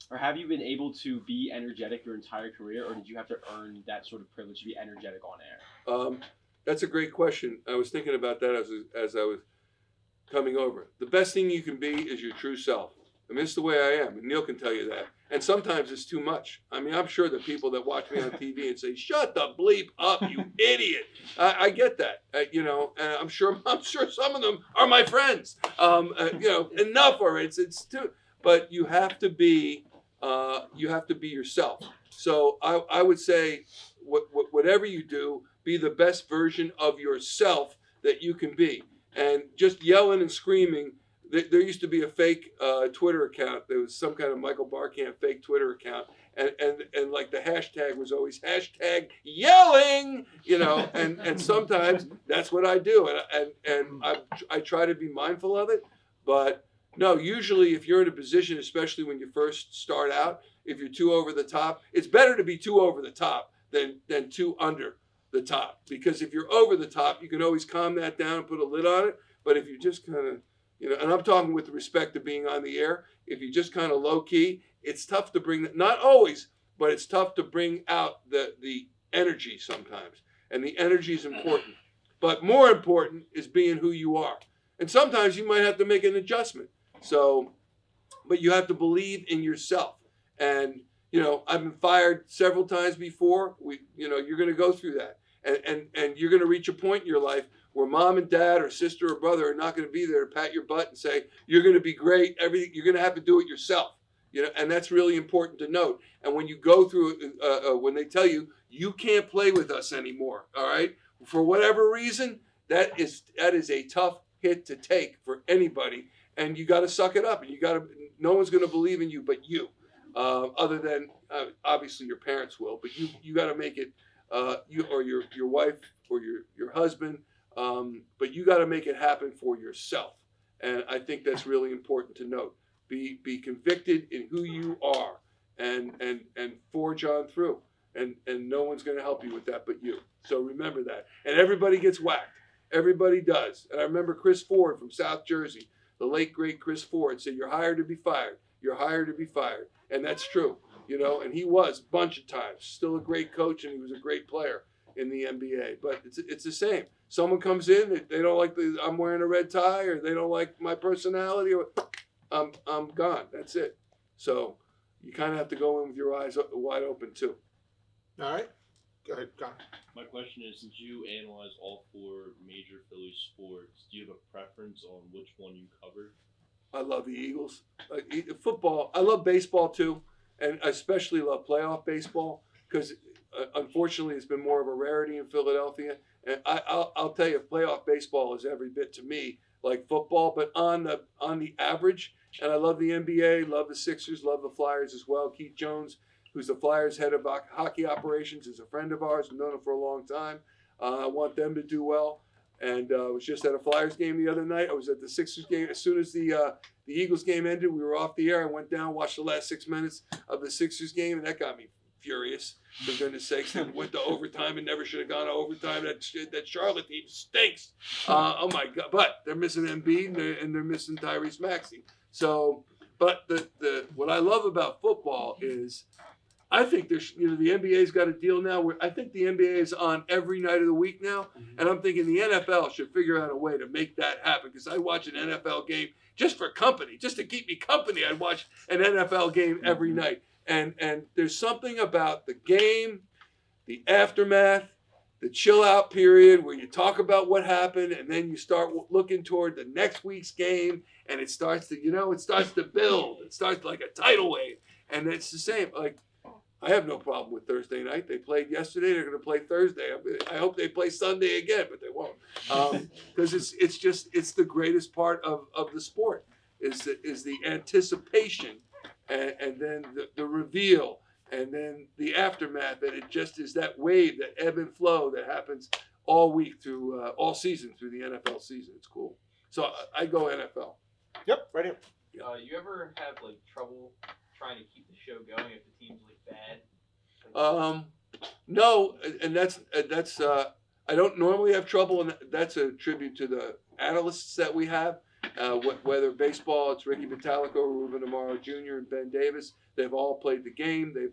or have you been able to be energetic your entire career, or did you have to earn that sort of privilege to be energetic on air? That's a great question. I was thinking about that as I was coming over. The best thing you can be is your true self. I mean, it's the way I am. And Neil can tell you that. And sometimes it's too much. I mean, I'm sure the people that watch me on TV and say, "Shut the bleep up, you idiot." I get that, and I'm sure some of them are my friends. Enough already. It's too. But you have to be yourself. So I would say, whatever you do, be the best version of yourself that you can be, and just yelling and screaming. There used to be a fake Twitter account. There was some kind of Michael Barkann fake Twitter account, and like the hashtag was always #yelling, and sometimes that's what I do, and I try to be mindful of it. But no, usually if you're in a position, especially when you first start out, if you're too over the top, it's better to be too over the top than too under the top, because if you're over the top, you can always calm that down and put a lid on it. But if you just kind of and I'm talking with respect to being on the air. If you just kind of low key, it's tough to bring that. Not always, but it's tough to bring out the energy sometimes. And the energy is important. But more important is being who you are. And sometimes you might have to make an adjustment. So, but you have to believe in yourself. And I've been fired several times before. You're going to go through that, and you're going to reach a point in your life where mom and dad or sister or brother are not going to be there to pat your butt and say, you're going to be great. Everything, you're going to have to do it yourself. And that's really important to note. And when you go through when they tell you, you can't play with us anymore, all right? For whatever reason, that is a tough hit to take for anybody. And you got to suck it up. And no one's going to believe in you but you, other than obviously your parents will. But you got to make it, you or your wife or your husband. But you got to make it happen for yourself, and I think that's really important to note. Be convicted in who you are, and forge on through, and no one's going to help you with that but you. So remember that. And everybody gets whacked. Everybody does. And I remember Chris Ford from South Jersey, the late great Chris Ford, said, "You're hired to be fired. You're hired to be fired," and that's true. And he was a bunch of times. Still a great coach, and he was a great player in the NBA. But it's the same. Someone comes in, they don't like I'm wearing a red tie, or they don't like my personality, or I'm gone. That's it. So you kind of have to go in with your eyes wide open too. All right. Go ahead, Connor. My question is, since you analyze all 4 major Philly sports, do you have a preference on which one you cover? I love the Eagles. Football. I love baseball too, and I especially love playoff baseball because unfortunately it's been more of a rarity in Philadelphia. And I'll tell you, playoff baseball is every bit to me like football, but on the average. And I love the NBA, love the Sixers, love the Flyers as well. Keith Jones, who's the Flyers head of hockey operations, is a friend of ours. I've known him for a long time. I want them to do well. And I was just at a Flyers game the other night. I was at the Sixers game. As soon as the Eagles game ended, we were off the air. I went down, watched the last 6 minutes of the Sixers game, and that got me furious. For goodness sakes, they went to overtime and never should have gone to overtime. That Charlotte team stinks. Oh my God! But they're missing Embiid and they're missing Tyrese Maxey. So, but the what I love about football is, I think there's the NBA's got a deal now where I think the NBA is on every night of the week now, and I'm thinking the NFL should figure out a way to make that happen because I watch an NFL game just for company, just to keep me company. I'd watch an NFL game every night. And there's something about the game, the aftermath, the chill out period where you talk about what happened and then you start looking toward the next week's game and it starts to build. It starts like a tidal wave. And it's the same. Like, I have no problem with Thursday night. They played yesterday. They're going to play Thursday. I hope they play Sunday again, but they won't. Because it's the greatest part of the sport is the anticipation. And then the reveal, and then the aftermath, and it just is that wave, that ebb and flow that happens all week through, all season through the NFL season. It's cool. So I go NFL. Yep, right here. You ever have like trouble trying to keep the show going if the team's like bad? No, and that's I don't normally have trouble, and that's a tribute to the analysts that we have. Whether baseball, it's Ricky Metallico, Ruben Amaro Jr., and Ben Davis. They've all played the game. They're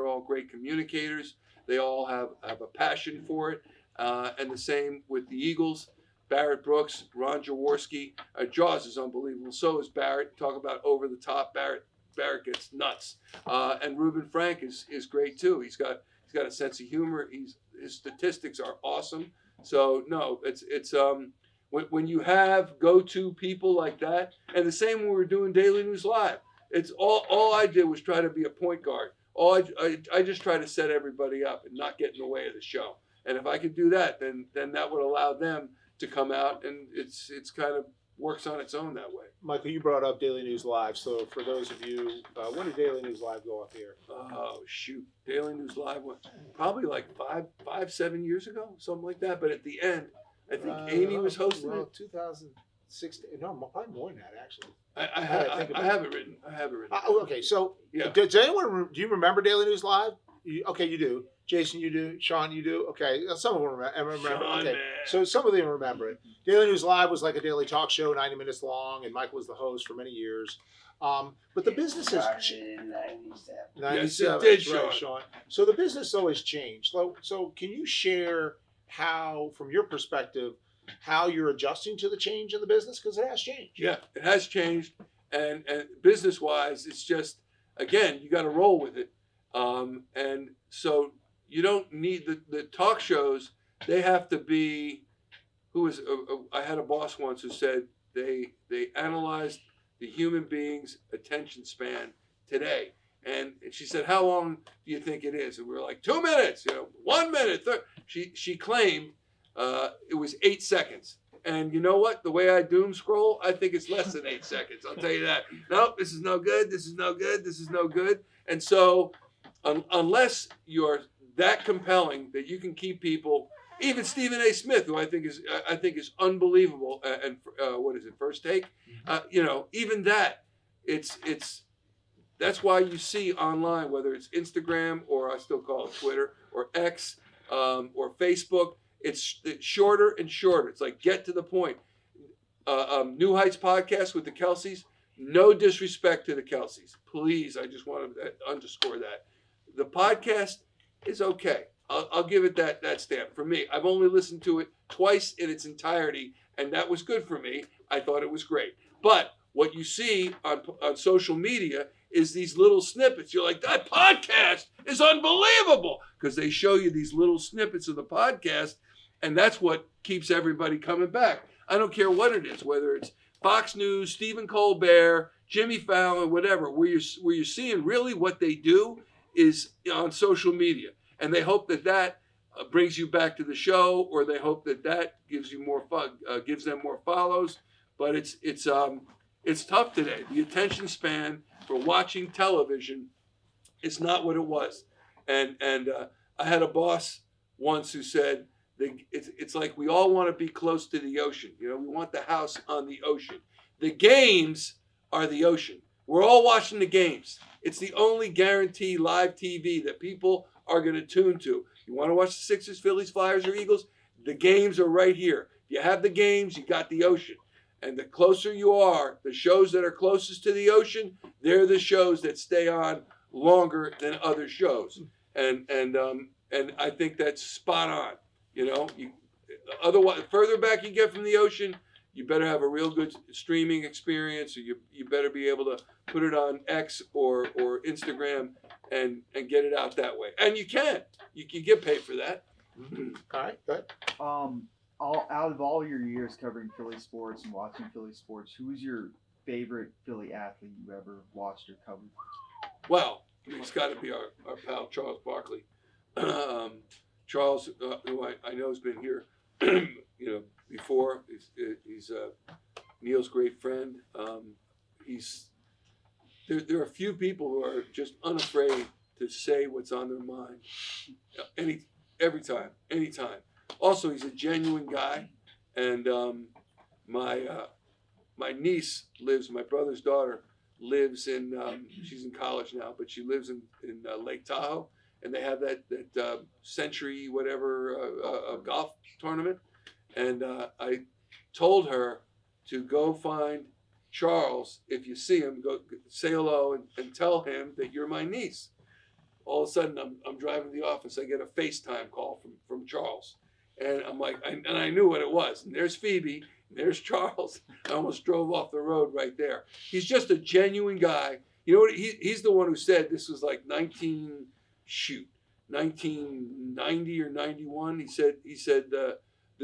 all great communicators. They all have a passion for it. And the same with the Eagles. Barrett Brooks, Ron Jaworski. Jaws is unbelievable. So is Barrett. Talk about over the top. Barrett gets nuts. And Ruben Frank is great too. He's got a sense of humor. His statistics are awesome. So no, it's when you have go-to people like that, and the same when we were doing Daily News Live, it's all I did was try to be a point guard. I just try to set everybody up and not get in the way of the show. And if I could do that, then that would allow them to come out, and it's kind of works on its own that way. Michael, you brought up Daily News Live. So for those of you, when did Daily News Live go off the air? Oh shoot, Daily News Live was probably like 7 years ago, something like that. But at the end, I think Amy was hosting it. 2016. No, probably more than that, actually. I have it written. Okay, so yeah. Does anyone? Do you remember Daily News Live? Okay, you do. Jason, you do. Sean, you do. Okay, some of them remember. Sean, okay, man. so some of them remember it. Daily News Live was like a daily talk show, 90 minutes long, and Michael was the host for many years. But the business has Started in 97. 97. Yes, it did, right, Sean. So the business always changed. So can you share how, from your perspective, how you're adjusting to the change in the business? Because it has changed. Yeah, it has changed, and business-wise, it's just, again, you got to roll with it. And so you don't need the talk shows. They have to be. I had a boss once who said they analyzed the human being's attention span today, and she said, "How long do you think it is?" And we were like, 2 minutes, 1 minute. She claimed it was 8 seconds. And you know what? The way I doom scroll, I think it's less than 8 seconds. I'll tell you that. Nope, this is no good. This is no good. This is no good. And so, unless you're that compelling that you can keep people, even Stephen A. Smith, who I think is unbelievable, and what is it, First Take? Even that, that's why you see online, whether it's Instagram or I still call it Twitter or X or Facebook. It's shorter and shorter. It's like, get to the point. New Heights podcast with the Kelseys. No disrespect to the Kelseys. Please, I just want to underscore that. The podcast is okay. I'll give it that stamp. For me, I've only listened to it twice in its entirety, and that was good for me. I thought it was great. But what you see on social media is these little snippets. You're like, that podcast is unbelievable, because they show you these little snippets of the podcast, and that's what keeps everybody coming back. I don't care what it is, whether it's Fox News, Stephen Colbert, Jimmy Fallon, whatever, where you're seeing really what they do is on social media. And they hope that brings you back to the show, or they hope that gives you more gives them more follows. But it's tough today. The attention span for watching television is not what it was. And I had a boss once who said, It's like we all want to be close to the ocean. You know, we want the house on the ocean. The games are the ocean. We're all watching the games. It's the only guaranteed live TV that people are going to tune to. You want to watch the Sixers, Phillies, Flyers, or Eagles? The games are right here. If you have the games, you got the ocean. And the closer you are, the shows that are closest to the ocean, they're the shows that stay on longer than other shows. And I think that's spot on. You know, otherwise, further back you get from the ocean, you better have a real good streaming experience, or you better be able to put it on X or Instagram and get it out that way. And you can get paid for that. All right, go ahead. Out of all your years covering Philly sports and watching Philly sports, who's your favorite Philly athlete you ever watched or covered? Well, it's got to be our pal Charles Barkley. Charles, who I know has been here, you know, before. He's Neil's great friend. There are a few people who are just unafraid to say what's on their mind, anytime. Also, he's a genuine guy, and my niece lives. My brother's daughter lives in. She's in college now, but she lives in Lake Tahoe. And they have that Century whatever golf tournament, and I told her to go find Charles. If you see him, go say hello and tell him that you're my niece. All of a sudden, I'm driving to the office. I get a FaceTime call from Charles, and I'm like, and I knew what it was. And there's Phoebe, and there's Charles. I almost drove off the road right there. He's just a genuine guy. You know what? He's the one who said this was like 1990 or 91. He said the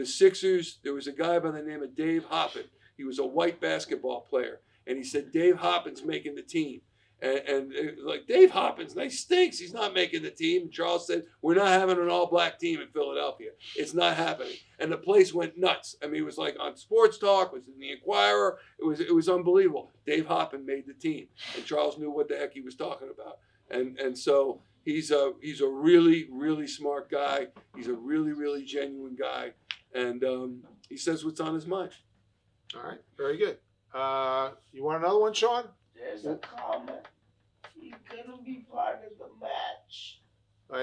Sixers, there was a guy by the name of Dave Hoppen. He was a white basketball player. And he said, Dave Hoppen's making the team. And like, Dave Hoppen's, he stinks. He's not making the team. And Charles said, we're not having an all-black team in Philadelphia. It's not happening. And the place went nuts. I mean, it was like on Sports Talk, it was in the Inquirer. It was unbelievable. Dave Hoppen made the team. And Charles knew what the heck he was talking about. And so he's a really, really smart guy. He's a really, really genuine guy. And he says what's on his mind. All right, very good. You want another one, Sean? There's a comment. He's gonna be part of the match.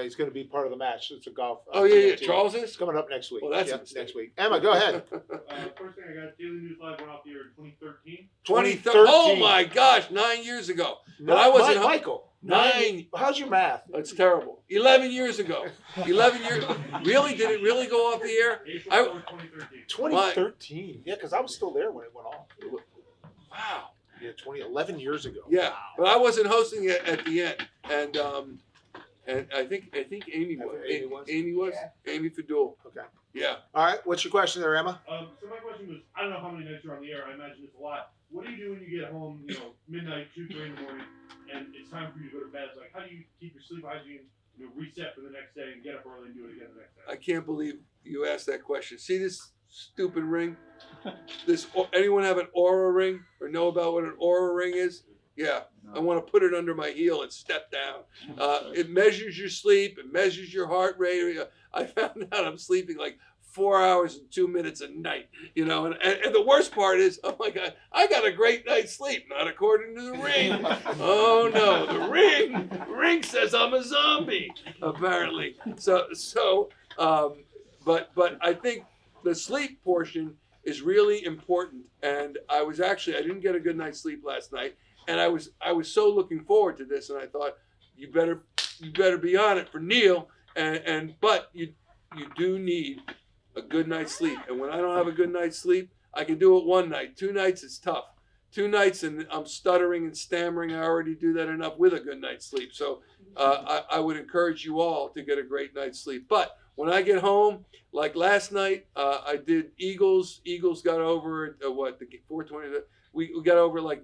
He's going to be part of the match. It's a golf. Yeah. team. Charles is? It's coming up next week. Well, that's next week. Emma, go ahead. First thing I got, Daily News Live went off the air in 2013. 2013. Oh my gosh, 9 years ago. No, I wasn't Michael. 9. How's your math? That's terrible. 11 years ago. 11 years. Really? Did it really go off the air? April 2013. 2013. Yeah, because I was still there when it went off. Wow. Yeah, 11 years ago. Yeah, but I wasn't hosting it at the end, and I think Amy was. Amy was. Yeah. Amy Fadul. Okay. Yeah. All right. What's your question there, Emma? So my question was, I don't know how many nights you're on the air. I imagine it's a lot. What do you do when you get home, midnight, 2, 3 in the morning, and it's time for you to go to bed? Like, how do you keep your sleep hygiene, reset for the next day and get up early and do it again the next day? I can't believe you asked that question. See this stupid ring? Anyone have an Aura ring or know about what an Aura ring is? Yeah. No. I want to put it under my heel and step down. It measures your sleep. It measures your heart rate. I found out I'm sleeping like 4 hours and 2 minutes a night, and the worst part is, oh my God, I got a great night's sleep, not according to the ring. Oh no, the ring says I'm a zombie, apparently. But I think the sleep portion is really important. And I didn't get a good night's sleep last night, and I was so looking forward to this, and I thought you better be on it for Neil, but you do need a good night's sleep. And when I don't have a good night's sleep, I can do it one night. 2 nights it's tough. 2 nights and I'm stuttering and stammering. I already do that enough with a good night's sleep. So I would encourage you all to get a great night's sleep. But when I get home, like last night, I did Eagles. Eagles got over at the 4:20. We got over like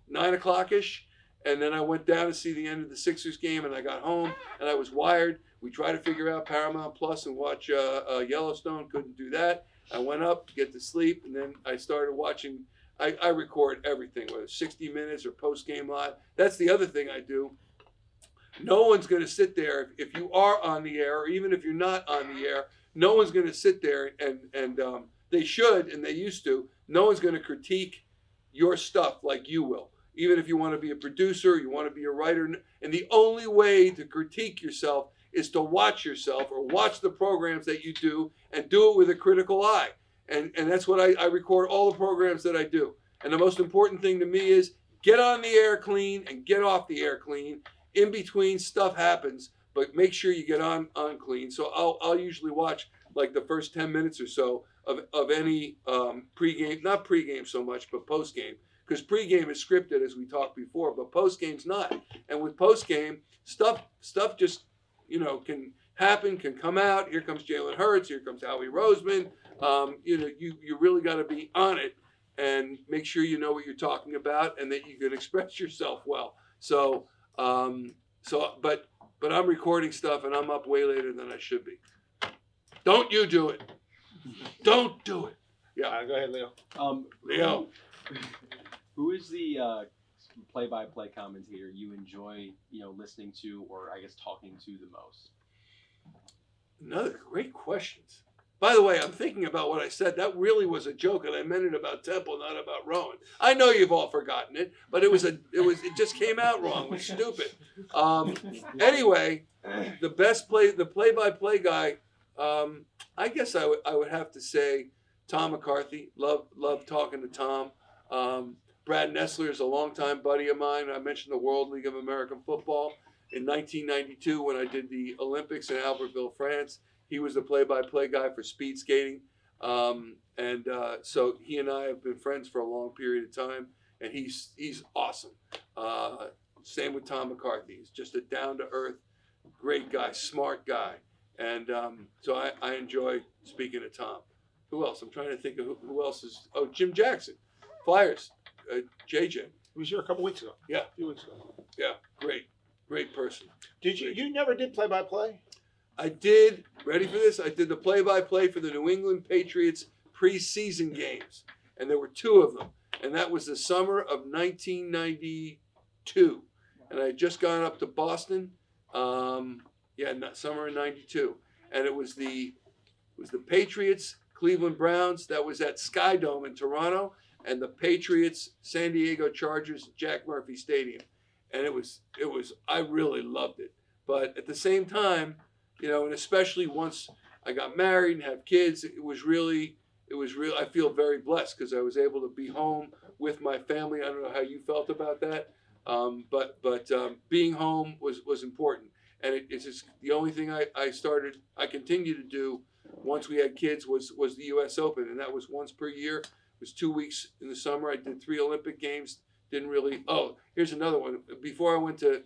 9 o'clock-ish. And then I went down to see the end of the Sixers game, and I got home, and I was wired. We tried to figure out Paramount Plus and watch Yellowstone. Couldn't do that. I went up to get to sleep, and then I started watching. I record everything, whether 60 Minutes or Postgame Live. That's the other thing I do. No one's going to sit there. If you are on the air, or even if you're not on the air, no one's going to sit there and they should, and they used to. No one's going to critique your stuff like you will. Even if you want to be a producer, you want to be a writer, and the only way to critique yourself is to watch yourself or watch the programs that you do and do it with a critical eye. And that's what I record all the programs that I do. And the most important thing to me is get on the air clean and get off the air clean. In between, stuff happens, but make sure you get on clean. So I'll usually watch like the first 10 minutes or so of any pregame, not pregame so much, but postgame. Because pregame is scripted, as we talked before, but postgame's not. And with postgame, stuff just, can happen, can come out. Here comes Jalen Hurts. Here comes Howie Roseman. You really got to be on it and make sure you know what you're talking about and that you can express yourself well. But I'm recording stuff and I'm up way later than I should be. Don't you do it. Don't do it. Yeah. Go ahead, Leo. Leo. Who is the play-by-play commentator you enjoy, listening to or I guess talking to the most? Another great questions. By the way, I'm thinking about what I said. That really was a joke, and I meant it about Temple, not about Rowan. I know you've all forgotten it, but it just came out wrong. It was stupid. Anyway, the play-by-play guy. I guess I would have to say Tom McCarthy. Love talking to Tom. Brad Nessler is a longtime buddy of mine. I mentioned the World League of American Football. In 1992, when I did the Olympics in Albertville, France, he was the play-by-play guy for speed skating. So he and I have been friends for a long period of time, and he's awesome. Same with Tom McCarthy. He's just a down-to-earth, great guy, smart guy. And so I enjoy speaking to Tom. Who else? I'm trying to think of who else is. Oh, Jim Jackson, Flyers, JJ. He was here a couple weeks ago. Yeah. A few weeks ago. Yeah, great person. Did you? You never did play-by-play? I did. Ready for this? I did the play-by-play for the New England Patriots preseason games, and there were 2 of them, and that was the summer of 1992, and I had just gone up to Boston. Summer of '92, and it was the Patriots, Cleveland Browns. That was at Sky Dome in Toronto, and the Patriots, San Diego Chargers, Jack Murphy Stadium, and it was. I really loved it, but at the same time, and especially once I got married and have kids, it was real. I feel very blessed because I was able to be home with my family. I don't know how you felt about that, but being home was important. And it's just the only thing I continue to do once we had kids was the U.S. Open, and that was once per year. It was 2 weeks in the summer. I did 3 Olympic games. Didn't really. Oh, here's another one. Before I went to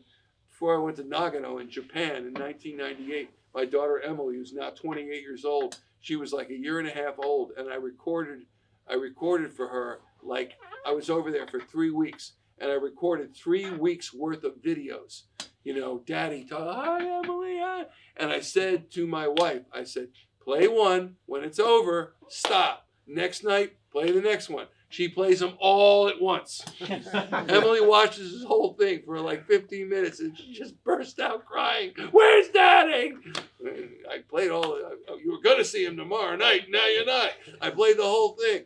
Nagano in Japan in 1998, my daughter Emily, who's now 28 years old, she was like a year and a half old, and I recorded for her. Like I was over there for 3 weeks, and I recorded 3 weeks worth of videos. Daddy, hi, Emily. Hi. And I said to my wife, I said, play one. When it's over, stop. Next night, play the next one. She plays them all at once. Emily watches this whole thing for like 15 minutes and she just burst out crying. Where's Daddy? And I played all of it. You were going to see him tomorrow night. Now you're not. I played the whole thing.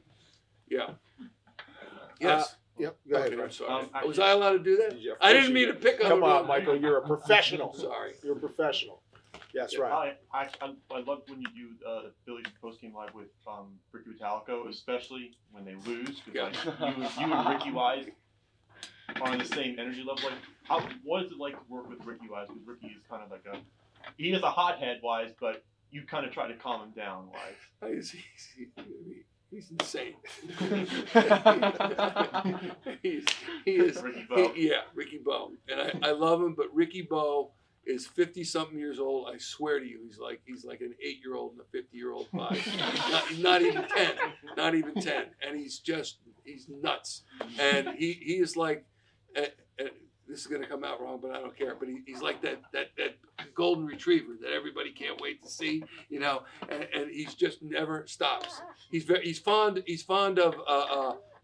Yeah. Yes. Yep. Go ahead. Okay, I'm sorry. Was I allowed to do that? Yeah, I didn't mean to pick on. Come on, Michael. You're a professional. Sorry. You're a professional. That's right. I love when you do Phillies postgame live with Ricky Vitalico, especially when they lose. Because you and Ricky Wise are on the same energy level. What is it like to work with Ricky Wise? Because Ricky is kind of like he is a hothead Wise, but you kind of try to calm him down Wise. He's insane. he is. Ricky Bo. Ricky Bo. And I love him, but Ricky Bo is 50-something years old. I swear to you, he's like an 8-year-old and a 50-year-old body. not even 10. Not even 10. And he's nuts. And he is like, this is going to come out wrong, but I don't care. But he's like that golden retriever that everybody can't wait to see, and he's just never stops. He's fond of,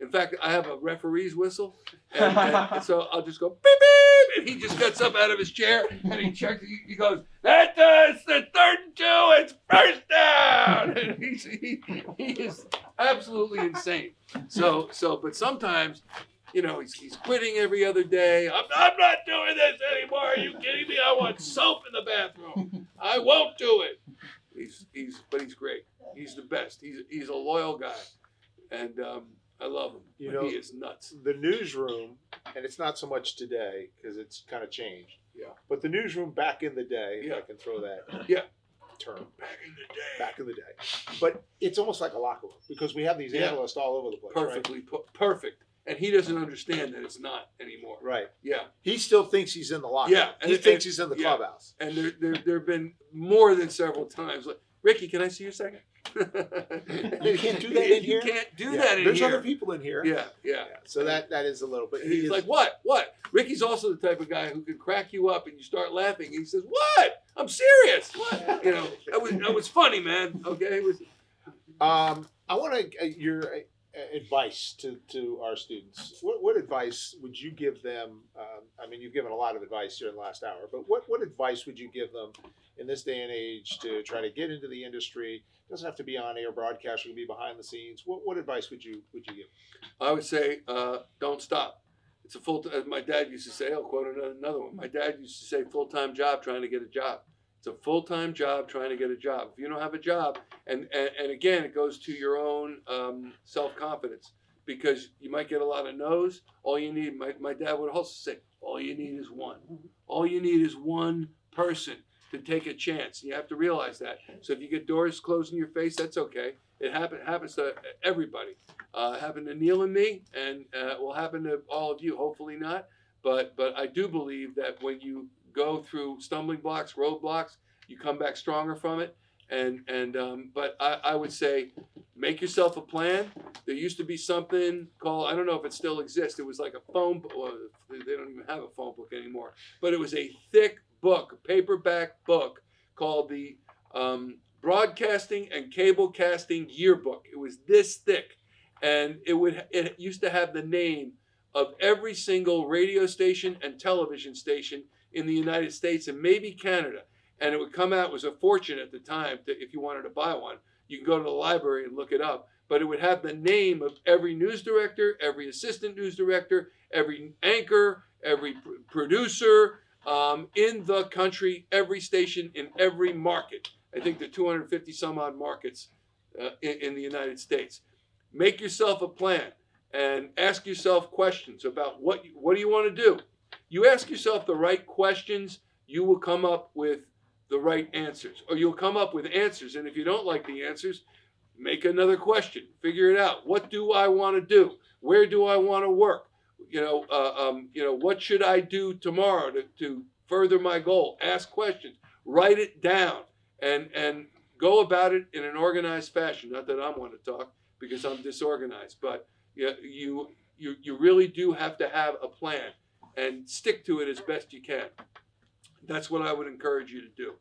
in fact, I have a referee's whistle, and so I'll just go, beep, beep, and he just gets up out of his chair, and he checks, he goes, it's the 3rd and 2, it's first down. he is absolutely insane. But sometimes, he's quitting every other day. I'm not doing this anymore. Are you kidding me? I want soap in the bathroom. I won't do it. But he's great. He's the best. He's a loyal guy, and I love him. He is nuts. The newsroom, and it's not so much today because it's kind of changed. Yeah. But the newsroom back in the day, if I can throw that term. Back in the day. But it's almost like a locker room because we have these analysts all over the place. Perfectly perfect. And he doesn't understand that it's not anymore. Right. Yeah. He still thinks he's in the locker room. And he thinks he's in the clubhouse. And there have been more than several times like, Ricky, can I see you a second? You can't do that in here? You can't do that in There's here. other people in here. Yeah. So that is a little bit. He's like, what? Ricky's also the type of guy who can crack you up and you start laughing. And he says, what? I'm serious. What? That was funny, man. Okay. It was. I want your advice to our students. What advice would you give them? I mean, you've given a lot of advice here in the last hour, but what advice would you give them in this day and age to try to get into the industry? It doesn't have to be on air broadcast. It can be behind the scenes. What advice would you give? I would say, don't stop. It's a as my dad used to say. I'll quote another one. My dad used to say, full-time job trying to get a job. It's a full-time job trying to get a job. If you don't have a job, and again, it goes to your own self-confidence, because you might get a lot of no's. All you need, my dad would also say, all you need is one. All you need is one person to take a chance. You have to realize that. So if you get doors closed in your face, that's okay. It happens to everybody. It happened to Neil and me, and will happen to all of you. Hopefully not. But I do believe that when you go through stumbling blocks, roadblocks, you come back stronger from it. But I would say, make yourself a plan. There used to be something called, I don't know if it still exists. It was like a phone book. Well, they don't even have a phone book anymore. But it was a thick book, a paperback book called the Broadcasting and Cablecasting Yearbook. It was this thick, and it used to have the name of every single radio station and television station in the United States and maybe Canada. And it would come out, it was a fortune at the time if you wanted to buy one. You can go to the library and look it up. But it would have the name of every news director, every assistant news director, every anchor, every producer in the country, every station in every market. I think there are 250 some odd markets in the United States. Make yourself a plan and ask yourself questions about what do you want to do. You ask yourself the right questions, you will come up with the right answers, or you'll come up with answers. And if you don't like the answers, make another question, figure it out. What do I want to do? Where do I want to work? What should I do tomorrow to further my goal? Ask questions, write it down, and go about it in an organized fashion. Not that I want to talk because I'm disorganized, but you really do have to have a plan and stick to it as best you can. That's what I would encourage you to do.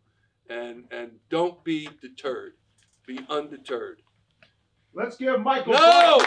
And don't be deterred. Be undeterred. Let's give Michael. No!